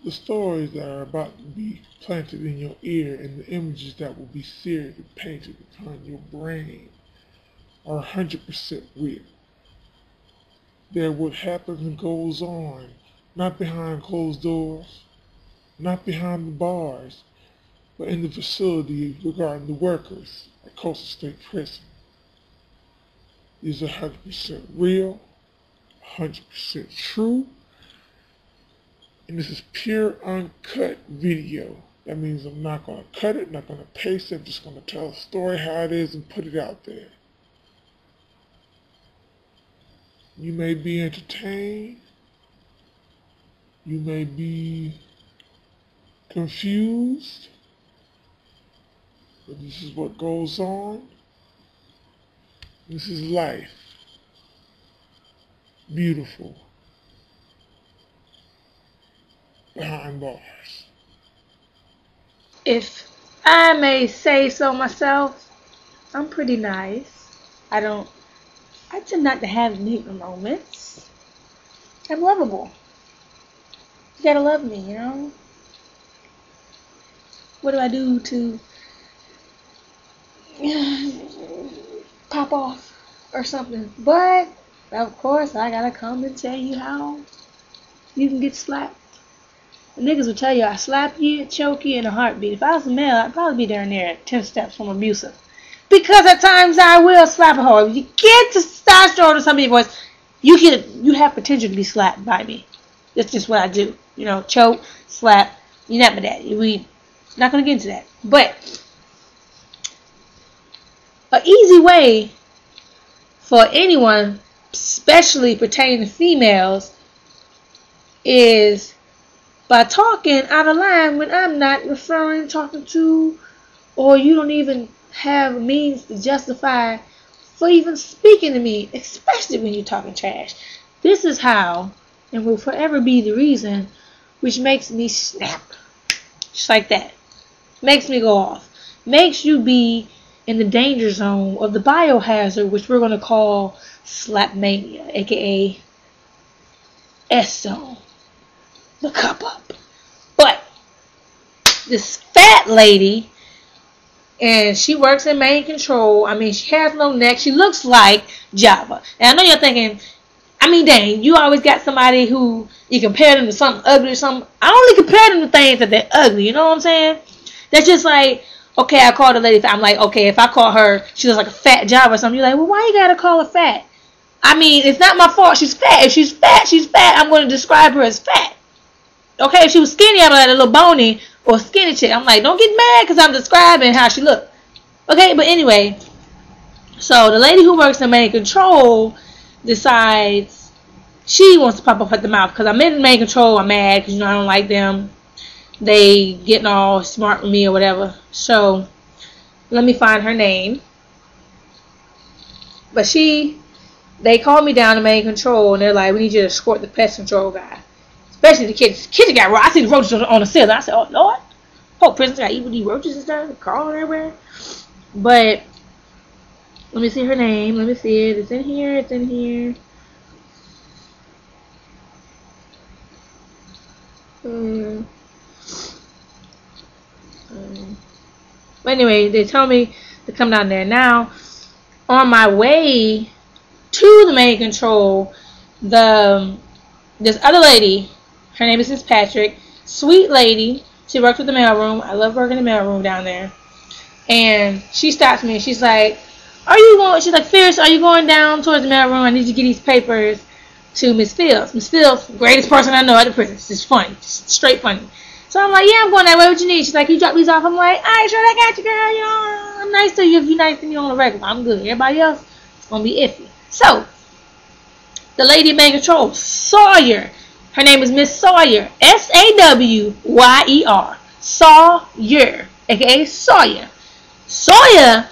The stories that are about to be planted in your ear and the images that will be seared and painted upon your brain are 100% real. They're what happens and goes on, not behind closed doors, not behind the bars, but in the facility regarding the workers at Coastal State Prison. These are 100% real, 100% true, and this is pure uncut video. That means I'm not going to cut it, not going to paste it, I'm just going to tell a story how it is and put it out there. You may be entertained, you may be confused, but this is what goes on. This is life. Beautiful. Behind bars. If I may say so myself, I'm pretty nice. I tend not to have negative moments. I'm lovable. You gotta love me, you know? What do I do to pop off or something? But, of course, I gotta come and tell you how you can get slapped. The niggas will tell you I slap you, choke you in a heartbeat. If I was a male, I'd probably be down there at 10 steps from abusive. Because at times I will slap a hoe. If you get testosterone or somebody's voice, you have potential to be slapped by me. That's just what I do. You know, choke, slap. You're not my daddy. We not gonna get into that. But an easy way for anyone, especially pertaining to females, is by talking out of line when I'm not talking to, or you don't even have means to justify for even speaking to me, especially when you're talking trash. This is how, and will forever be the reason, which makes me snap. Just like that. Makes me go off. Makes you be in the danger zone of the biohazard, which we're going to call slapmania, aka S-zone. The cup up. But this fat lady, and she works in main control. I mean, she has no neck. She looks like Java. And I know you're thinking, I mean, dang, you always got somebody who you compare them to something ugly or something. I only compare them to things that they're ugly. You know what I'm saying? That's just like, okay, I called a lady fat. I'm like, okay, if I call her, she looks like a fat Java or something. You're like, well, why you gotta call her fat? I mean, it's not my fault. She's fat. If she's fat, she's fat. I'm going to describe her as fat. Okay, if she was skinny, I'm like a little bony or skinny chick. I'm like, don't get mad because I'm describing how she looked. Okay, but anyway, so the lady who works in main control decides she wants to pop up at the mouth because I'm in main control. I'm mad because, you know, I don't like them. They getting all smart with me or whatever. So let me find her name. But they called me down to main control and they're like, we need you to escort the pest control guy. Especially the kids. Kitchen got roaches. I see the roaches on the ceiling. I said, oh, Lord. Whole prison got evil these roaches and stuff. Crawling everywhere. But, let me see her name. Let me see it. It's in here. It's in here. But anyway, they told me to come down there. Now, on my way to the main control, this other lady, her name is Miss Patrick, sweet lady. She works with the mailroom. I love working in the mailroom down there. And she stops me and she's like, she's like, Fierce, are you going down towards the mailroom? I need you to get these papers to Miss Fields. Miss Fields, greatest person I know at the prison. It's funny. It's straight funny. So I'm like, yeah, I'm going that way. What you need? She's like, you drop these off? I'm like, all right, sure, I got you, girl. You know, I'm nice to you if you're nice to me on the regular. I'm good. Everybody else, it's going to be iffy. So, the lady in main control, Sawyer. Her name is Miss Sawyer. S-A-W-Y-E-R. Sawyer. A.K.A. Sawyer. Sawyer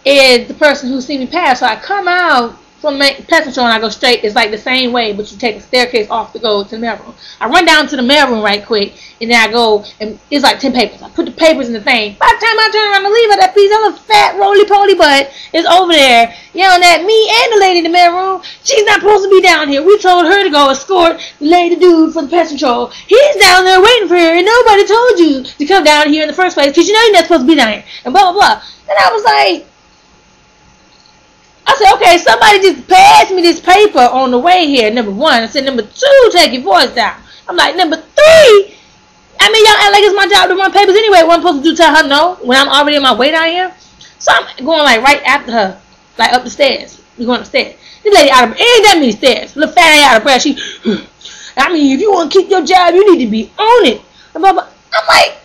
is the person who seen me pass. So I come out from pest control and I go straight. It's like the same way, but you take a staircase off to go to the mailroom. I run down to the mailroom right quick, and then I go, and it's like 10 papers. I put the papers in the thing. By the time I turn around to leave it, that piece of little fat roly-poly butt is over there yelling at me and the lady in the mailroom. She's not supposed to be down here. We told her to go escort the lady dude for the pest control. He's down there waiting for her, and nobody told you to come down here in the first place because you know you're not supposed to be down here, and blah, blah, blah. And I was like, I said, okay, somebody just passed me this paper on the way here, number one. I said, number two, take your voice down. I'm like, number three, I mean, y'all act like it's my job to run papers anyway. What I'm supposed to do, tell her no when I'm already on my way down here? So I'm going like right after her, like up the stairs. We're going upstairs. This lady out of breath, ain't that many stairs. Little fat ass out of breath. She, I mean, if you want to keep your job, you need to be on it. I'm like,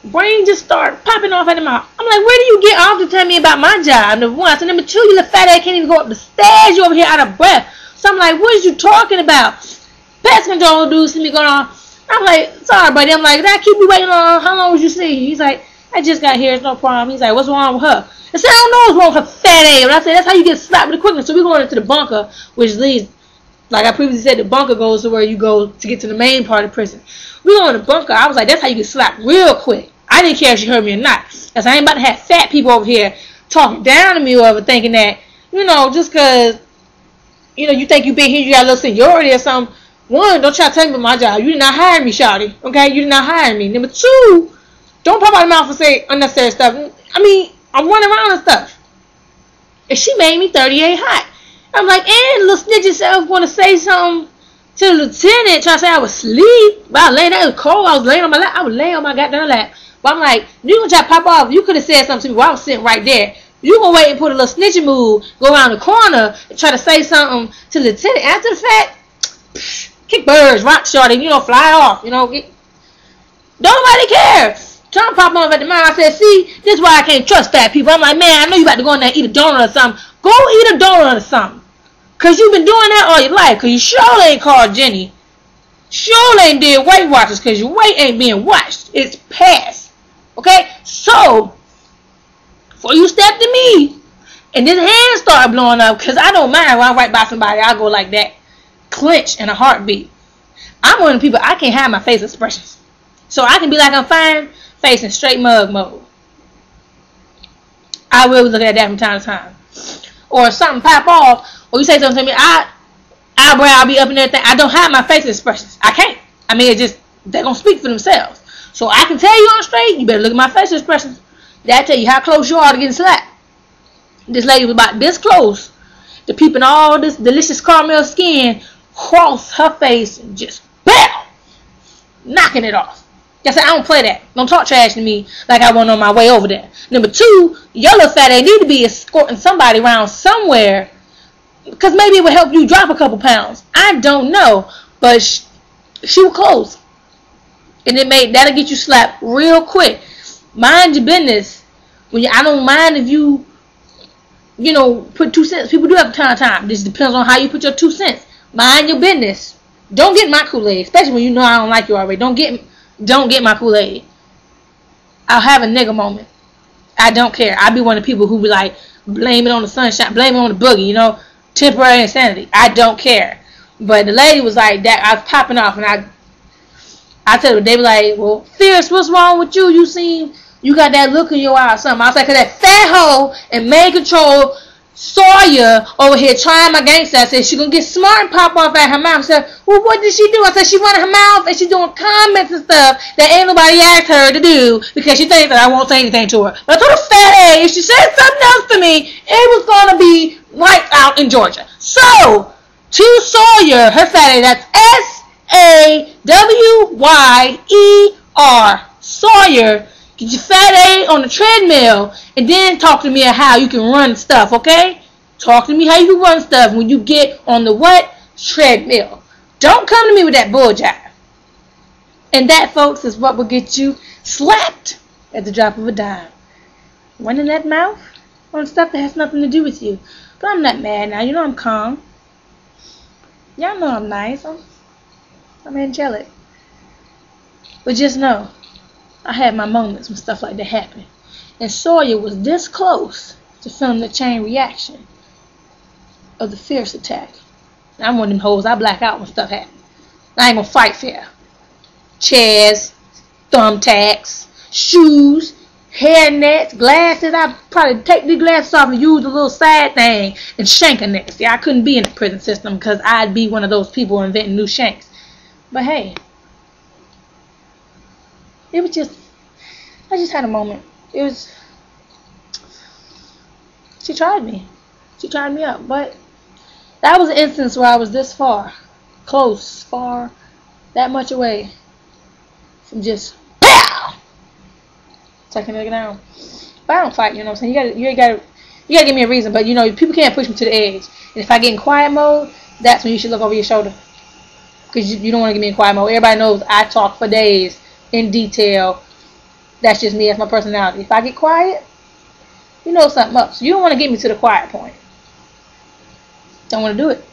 brain just started popping off at the mouth. I'm like, where do you get off to tell me about my job? Number one. So number two, you little fat ass can't even go up the stairs. You over here out of breath. So I'm like, what is you talking about? Pest control dude see me going on. I'm like, sorry, buddy. I'm like, did I keep you waiting on? How long was you sleeping? He's like, I just got here. It's no problem. He's like, what's wrong with her? I said, I don't know what's wrong with her fat ass. But I said, that's how you get slapped with the quickness. So we're going into the bunker, which leads, like I previously said, the bunker goes to where you go to get to the main part of the prison. We go in the bunker. I was like, that's how you get slapped real quick. I didn't care if she heard me or not. Because I ain't about to have fat people over here talking down to me or whatever, thinking that, you know, just because, you know, you think you been here, you got a little seniority or something. One, don't try to tell me about my job. You did not hire me, shawty. Okay? You did not hire me. Number two, don't pop out your mouth and say unnecessary stuff. I mean, I'm running around and stuff. And she made me 38 hot. I'm like, and little snitch yourself want to say something to the lieutenant, trying to say I was asleep. But I was laying there, it was cold. I was laying on my lap. I was laying on my goddamn lap. But I'm like, you gonna try to pop off. You could have said something to me while I was sitting right there. You gonna wait and put a little snitching move, go around the corner, and try to say something to the lieutenant. After the fact, kick birds, rock shorty, you know, fly off, you know. Nobody cares. Trying to pop off at the mouth. I said, see, this is why I can't trust fat people. I'm like, man, I know you about to go in there and eat a donut or something. Go eat a donut or something. Because you've been doing that all your life. Because you sure ain't called Jenny. Sure ain't did Weight Watchers because your weight ain't being watched. It's past. Okay? So, before you step to me, and this hand started blowing up, because I don't mind when I'm right by somebody, I'll go like that. Clench in a heartbeat. I'm one of the people, I can't hide my face expressions. So I can be like I'm fine, facing straight mug mode. I will look at that from time to time. Or if something pop off, or you say something to me, I'll be up in everything. I don't hide my face expressions. I can't. I mean, it just, they're going to speak for themselves. So I can tell you on straight, you better look at my face expressions. That'll tell you how close you are to getting slapped. This lady was about this close to peeping all this delicious caramel skin cross her face and just BAM! Knocking it off. I said, I don't play that. Don't talk trash to me like I went on my way over there. Number two, your little fat ass need to be escorting somebody around somewhere, because maybe it would help you drop a couple pounds. I don't know, but she was close, and that'll get you slapped real quick. Mind your business. I don't mind if you know, put 2 cents. People do have time. This depends on how you put your 2 cents. Mind your business. Don't get my Kool-Aid, especially when you know I don't like you already. Don't get my Kool-Aid. I'll have a nigga moment. I don't care. I'll be one of the people who be like, blame it on the sunshine, blame it on the boogie, you know, temporary insanity. I don't care. But the lady was like that. I was popping off, and I tell her, they be like, well, Fierce, what's wrong with you? You got that look in your eye or something. I was like, cause that fat hoe and main control Sawyer over here trying my gangster. I said, she gonna get smart and pop off at her mouth. I said, well, what did she do? I said, she running her mouth and she doing comments and stuff that ain't nobody asked her to do because she thinks that I won't say anything to her. But I told her fat ass, if she said something else to me, it was gonna be right out in Georgia. So, to Sawyer, her fat ass, that's SAWYER, Sawyer. Get your fat ass on the treadmill and then talk to me about how you can run stuff, okay? Talk to me how you can run stuff when you get on the what? Treadmill. Don't come to me with that bull jive. And that, folks, is what will get you slapped at the drop of a dime. Running that mouth on stuff that has nothing to do with you. But I'm not mad now. You know I'm calm. Y'all know I'm nice. I'm angelic. But just know, I had my moments when stuff like that happened. And Sawyer was this close to feeling the chain reaction. of the fierce attack. I'm one of them hoes. I black out when stuff happens. I ain't gonna fight fair. Chairs, thumbtacks, shoes, hair nets, glasses. I probably take the glasses off and use a little side thing and shank a neck. See, I couldn't be in the prison system because I'd be one of those people inventing new shanks. But hey, it was just, I just had a moment. It was, she tried me. She tried me up. But that was an instance where I was this far, close, far, that much away from just pow, taking a nigga down. But I don't fight, you know what I'm saying? You gotta give me a reason. But you know, people can't push me to the edge. And if I get in quiet mode, that's when you should look over your shoulder, because you don't want to get me in quiet mode. Everybody knows I talk for days in detail. That's just me. That's my personality. If I get quiet, you know something up. So you don't want to get me to the quiet point. Don't want to do it.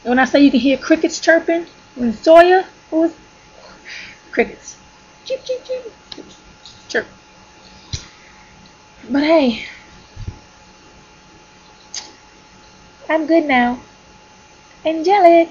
And when I say you can hear crickets chirping, when Sawyer was crickets, cheep cheep cheep, chirp. But hey, I'm good now. Angelic.